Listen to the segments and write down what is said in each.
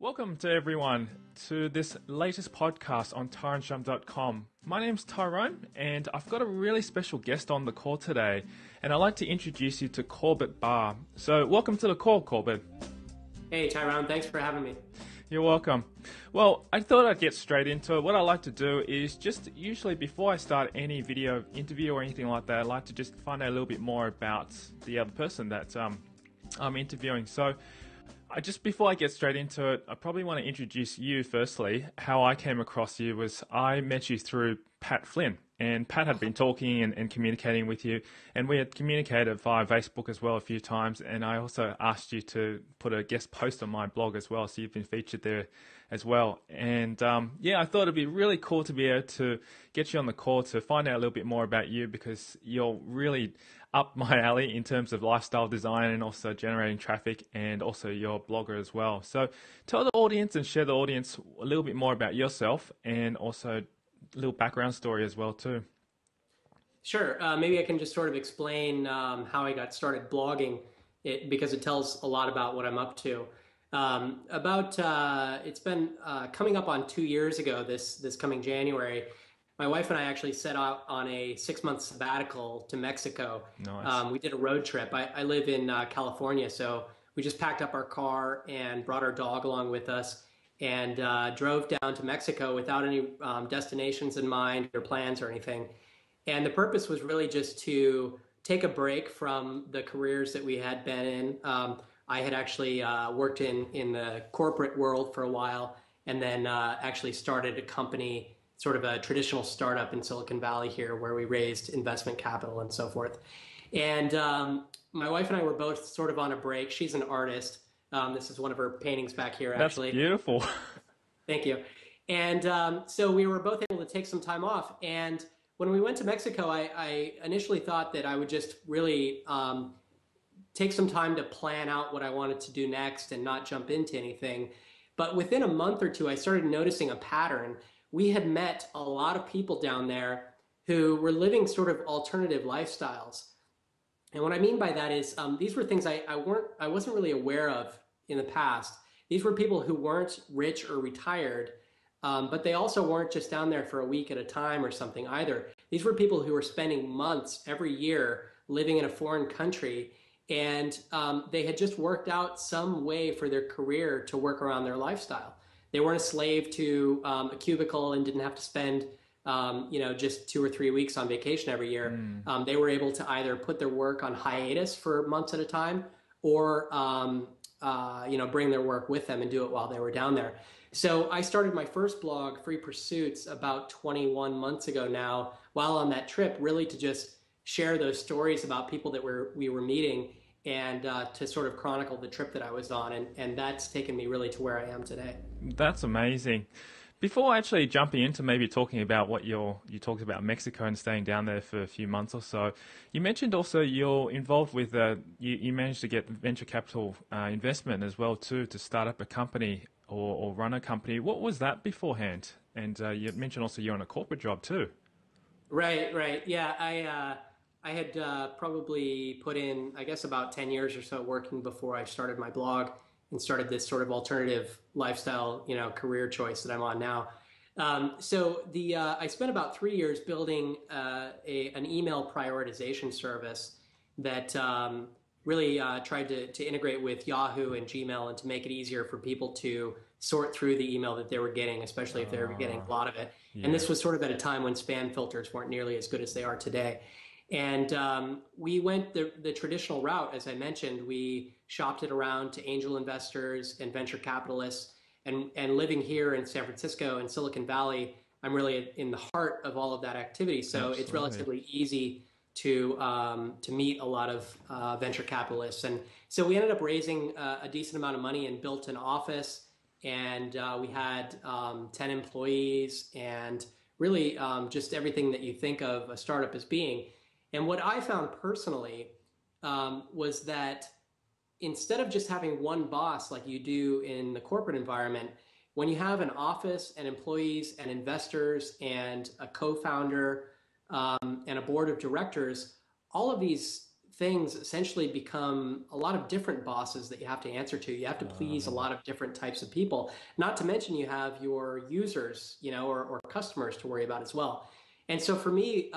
Welcome to everyone to this latest podcast on tyroneshum.com. My name's Tyrone and I've got a really special guest on the call today, and I'd like to introduce you to Corbett Barr. So welcome to the call, Corbett. Hey Tyrone, thanks for having me. You're welcome. Well, I thought I'd get straight into it. What I like to do is just usually before I start any video interview or anything like that, I like to just find out a little bit more about the other person that I'm interviewing. So before I get straight into it, I probably want to introduce you firstly. How I came across you was I met you through Pat Flynn, and Pat had been talking and communicating with you, and we had communicated via Facebook as well a few times, and I also asked you to put a guest post on my blog as well, so you've been featured there as well. And I thought it'd be really cool to be able to get you on the call to find out a little bit more about you, because you're really up my alley in terms of lifestyle design and also generating traffic, and also you're a blogger as well. So tell the audience and share the audience a little bit more about yourself, and also a little background story as well too. Sure. Maybe I can just sort of explain how I got started blogging, because it tells a lot about what I'm up to. It's been coming up on 2 years ago, this coming January. My wife and I actually set out on a 6-month sabbatical to Mexico. Nice. We did a road trip. I live in California, so we just packed up our car and brought our dog along with us, and drove down to Mexico without any destinations in mind or plans or anything. And the purpose was really just to take a break from the careers that we had been in. I had actually worked in the corporate world for a while, and then actually started a company, sort of a traditional startup in Silicon Valley here, where we raised investment capital and so forth. And my wife and I were both sort of on a break. She's an artist. This is one of her paintings back here, actually. That's beautiful. Thank you. And so we were both able to take some time off. And when we went to Mexico, I initially thought that I would just really take some time to plan out what I wanted to do next and not jump into anything. But within a month or two, I started noticing a pattern. We had met a lot of people down there who were living sort of alternative lifestyles. And what I mean by that is these were things I wasn't really aware of in the past. These were people who weren't rich or retired, but they also weren't just down there for a week at a time or something either. These were people who were spending months every year living in a foreign country, and they had just worked out some way for their career to work around their lifestyle. They weren't a slave to a cubicle and didn't have to spend just 2 or 3 weeks on vacation every year. They were able to either put their work on hiatus for months at a time, or bring their work with them and do it while they were down there. So I started my first blog, Free Pursuits, about 21 months ago now, while on that trip, really to just share those stories about people that we were meeting, and to sort of chronicle the trip that I was on. And that's taken me really to where I am today. That's amazing. Before actually jumping into maybe talking about what you talked about Mexico and staying down there for a few months or so, you mentioned also you're involved with, you managed to get venture capital investment as well too, to start up a company or run a company. What was that beforehand? And you mentioned also you're on a corporate job too. Right. Yeah, I had probably put in, I guess, about 10 years or so working before I started my blog and started this sort of alternative lifestyle, career choice that I'm on now. I spent about 3 years building an email prioritization service that really tried to integrate with Yahoo and Gmail, and to make it easier for people to sort through the email that they were getting, especially if they were getting a lot of it. Yeah. And this was sort of at a time when spam filters weren't nearly as good as they are today. And we went the traditional route. As I mentioned, we shopped it around to angel investors and venture capitalists. And living here in San Francisco and Silicon Valley, I'm really in the heart of all of that activity. So Absolutely. It's relatively easy to meet a lot of venture capitalists. And so we ended up raising a decent amount of money and built an office. And we had 10 employees, and really just everything that you think of a startup as being. And what I found personally was that instead of just having one boss like you do in the corporate environment, when you have an office and employees and investors and a co-founder and a board of directors, all of these things essentially become a lot of different bosses that you have to answer to. You have to please a Uh, lot of different types of people. Not to mention you have your users, or customers to worry about as well. And so for me,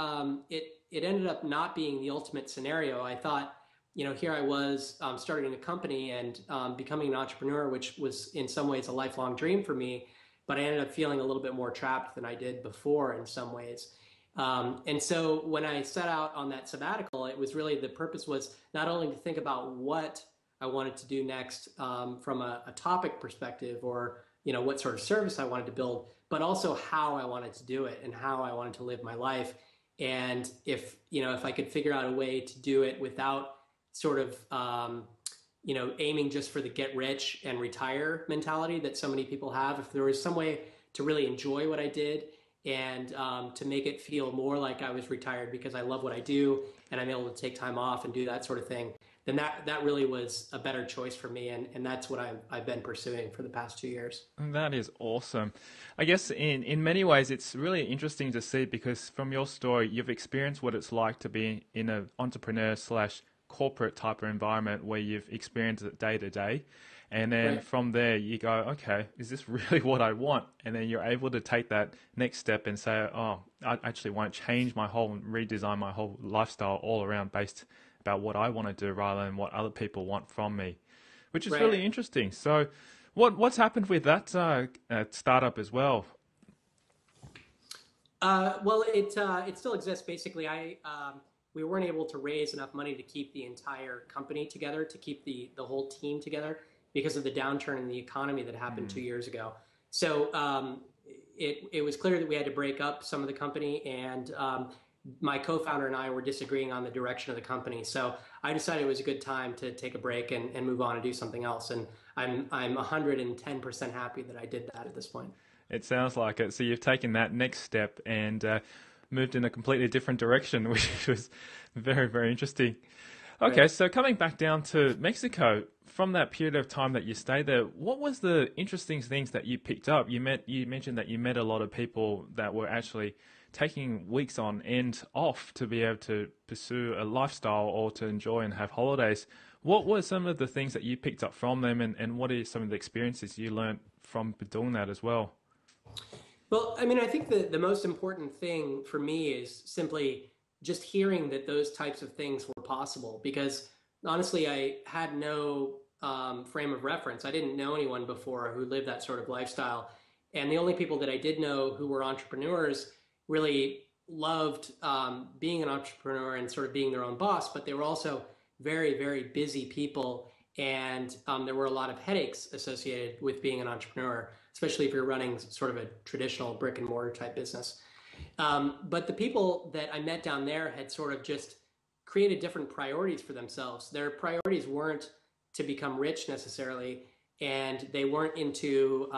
it ended up not being the ultimate scenario. I thought, here I was starting a company and becoming an entrepreneur, which was in some ways a lifelong dream for me. But I ended up feeling a little bit more trapped than I did before in some ways. And so when I set out on that sabbatical, it was really the purpose was not only to think about what I wanted to do next from a topic perspective, or what sort of service I wanted to build, but also how I wanted to do it and how I wanted to live my life. And if I could figure out a way to do it without sort of aiming just for the get rich and retire mentality that so many people have, if there was some way to really enjoy what I did and to make it feel more like I was retired because I love what I do and I'm able to take time off and do that sort of thing, then that really was a better choice for me. And that's what I've been pursuing for the past 2 years. that is awesome. I guess in many ways it's really interesting to see because from your story you've experienced what it's like to be in an entrepreneur slash corporate type of environment where you've experienced it day to day. And then Right. from there you go, okay, is this really what I want? And then you're able to take that next step and say, oh, I actually want to change my whole, redesign my whole lifestyle all around based about what I want to do rather than what other people want from me, which is Right. really interesting. So, what's happened with that startup as well? Well, it still exists. Basically, I we weren't able to raise enough money to keep the entire company together, to keep the whole team together because of the downturn in the economy that happened Hmm. 2 years ago. So it was clear that we had to break up some of the company, and my co-founder and I were disagreeing on the direction of the company. So I decided it was a good time to take a break and move on and do something else. And I'm 110% happy that I did that at this point. It sounds like it. So you've taken that next step and moved in a completely different direction, which was very, very interesting. Okay, Right. so coming back down to Mexico, from that period of time that you stayed there, what was the interesting things that you picked up? You mentioned that you met a lot of people that were actually taking weeks on end off to be able to pursue a lifestyle or to enjoy and have holidays. What were some of the things that you picked up from them, and what are some of the experiences you learned from doing that as well? Well, I mean, I think the most important thing for me is simply just hearing that those types of things were possible because honestly, I had no frame of reference. I didn't know anyone before who lived that sort of lifestyle. And the only people that I did know who were entrepreneurs really loved being an entrepreneur and sort of being their own boss, but they were also very, very busy people. And there were a lot of headaches associated with being an entrepreneur, especially if you're running sort of a traditional brick and mortar type business. But the people that I met down there had sort of just created different priorities for themselves. Their priorities weren't to become rich necessarily, and they weren't into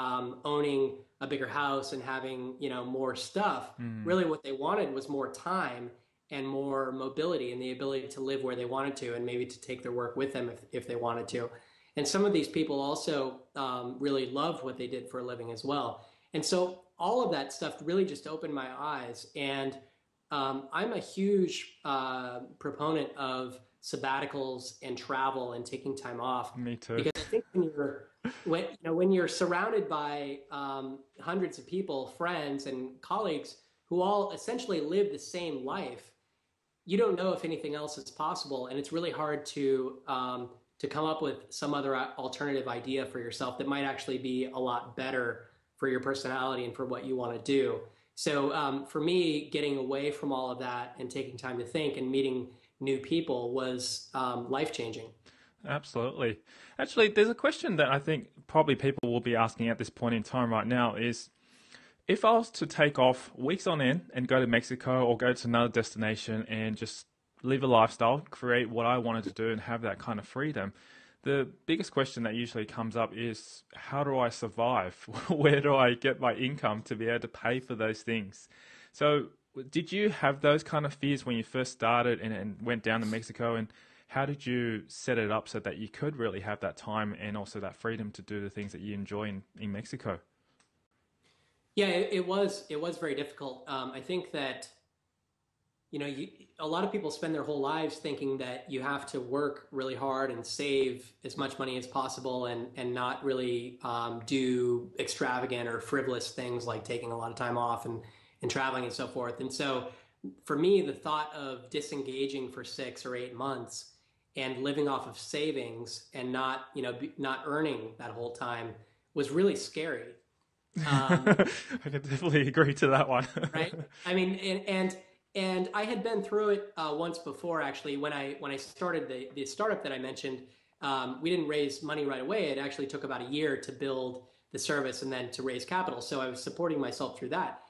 owning a bigger house and having more stuff. Hmm. Really, what they wanted was more time and more mobility and the ability to live where they wanted to, and maybe to take their work with them if they wanted to. And some of these people also really loved what they did for a living as well. And so all of that stuff really just opened my eyes. And I'm a huge proponent of sabbaticals and travel and taking time off Me too. because I think when you're surrounded by hundreds of people, friends and colleagues who all essentially live the same life, you don't know if anything else is possible, and it's really hard to come up with some other alternative idea for yourself that might actually be a lot better for your personality and for what you want to do. So for me, getting away from all of that and taking time to think and meeting new people was life changing. Absolutely. Actually, there's a question that I think probably people will be asking at this point in time right now is if I was to take off weeks on end and go to Mexico or go to another destination and just live a lifestyle, create what I wanted to do and have that kind of freedom, the biggest question that usually comes up is how do I survive? Where do I get my income to be able to pay for those things? So, did you have those kind of fears when you first started and went down to Mexico? And how did you set it up so that you could really have that time and also that freedom to do the things that you enjoy in Mexico? Yeah, it was very difficult. I think that a lot of people spend their whole lives thinking that you have to work really hard and save as much money as possible and not really do extravagant or frivolous things like taking a lot of time off and traveling and so forth. And so for me, the thought of disengaging for 6 or 8 months and living off of savings and not, not earning that whole time was really scary. Um, I can definitely agree to that one. right? I mean, and I had been through it once before, actually. When I started the startup that I mentioned, we didn't raise money right away. It actually took about a year to build the service and then to raise capital. So I was supporting myself through that,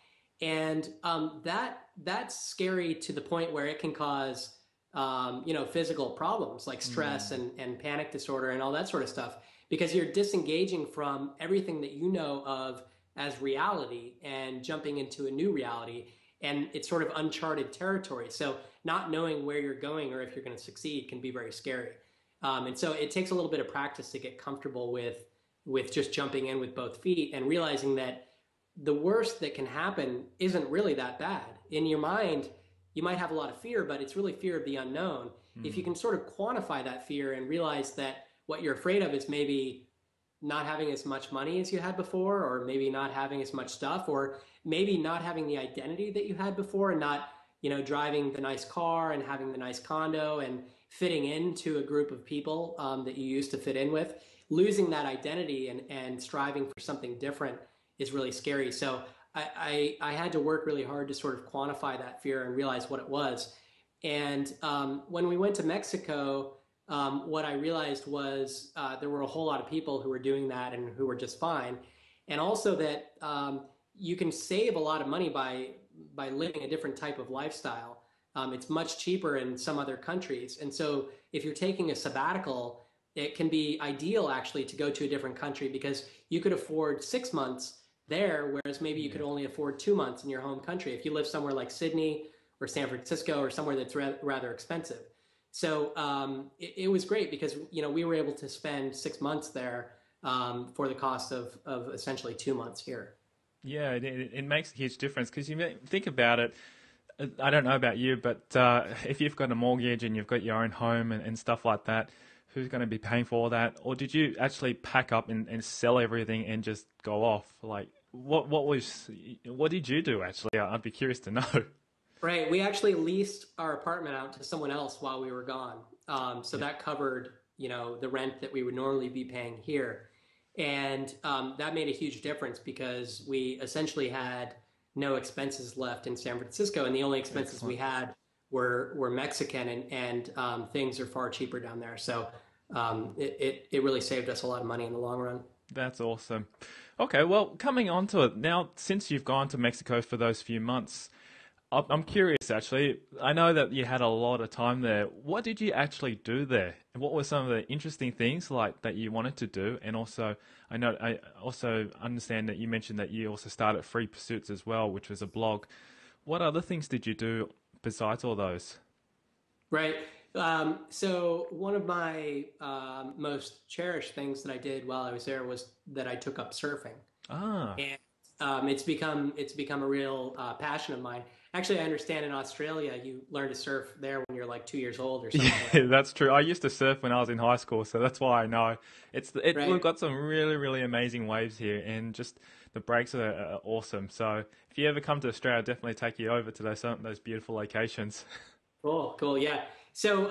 and that's scary to the point where it can cause physical problems like stress and panic disorder and all that sort of stuff because you're disengaging from everything that you know of as reality and jumping into a new reality. And it's sort of uncharted territory. So not knowing where you're going or if you're going to succeed can be very scary. And so it takes a little bit of practice to get comfortable with just jumping in with both feet and realizing that the worst that can happen isn't really that bad. In your mind, you might have a lot of fear, but it's really fear of the unknown. If you can sort of quantify that fear and realize that what you're afraid of is maybe not having as much money as you had before, or maybe not having as much stuff, or maybe not having the identity that you had before and not, driving the nice car and having the nice condo and fitting into a group of people that you used to fit in with, losing that identity and striving for something different is really scary. So I had to work really hard to sort of quantify that fear and realize what it was. And when we went to Mexico, what I realized was there were a whole lot of people who were doing that and who were just fine. And also that you can save a lot of money by living a different type of lifestyle. It's much cheaper in some other countries. And so if you're taking a sabbatical, it can be ideal actually to go to a different country because you could afford 6 months there, whereas maybe you could only afford 2 months in your home country. If you live somewhere like Sydney or San Francisco or somewhere that's rather expensive. So it was great because we were able to spend 6 months there for the cost of essentially 2 months here. Yeah, it makes a huge difference because think about it. I don't know about you, but if you've got a mortgage and you've got your own home and stuff like that, who's going to be paying for all that? Or did you actually pack up and sell everything and just go off? Like, what did you do actually? I'd be curious to know. Right. We actually leased our apartment out to someone else while we were gone. So Yeah. that covered, the rent that we would normally be paying here. And that made a huge difference because we essentially had no expenses left in San Francisco. And the only expenses we Excellent. had were Mexican and things are far cheaper down there. So it really saved us a lot of money in the long run. That's awesome. Okay, well, coming on to it now, since you've gone to Mexico for those few months, I'm curious actually. I know that you had a lot of time there. What did you actually do there? And what were some of the interesting things like that you wanted to do? And also, I also understand that you mentioned that you also started Free Pursuits as well, which was a blog. What other things did you do besides all those? Right. So one of my most cherished things that I did while I was there was that I took up surfing, Ah, and it's become a real passion of mine. Actually, I understand in Australia you learn to surf there when you're like 2 years old or yeah, something, right? that's true. I used to surf when I was in high school, so that's why I know. We've Right. got some really, really amazing waves here, and just the breaks are awesome. So if you ever come to Australia, I'll definitely take you over to those beautiful locations. Cool. Cool. Yeah. So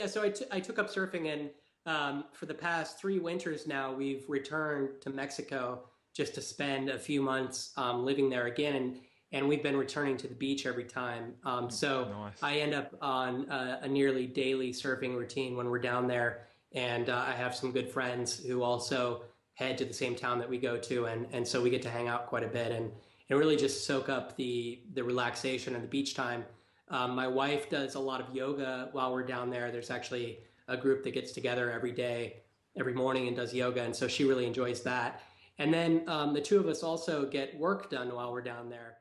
so I took up surfing, and for the past 3 winters now, we've returned to Mexico just to spend a few months living there again, and we've been returning to the beach every time. So Nice. I end up on a nearly daily surfing routine when we're down there, and I have some good friends who also head to the same town that we go to, and so we get to hang out quite a bit and really just soak up the relaxation and the beach time. My wife does a lot of yoga while we're down there. There's actually a group that gets together every day, every morning, and does yoga, and so she really enjoys that. And then the two of us also get work done while we're down there.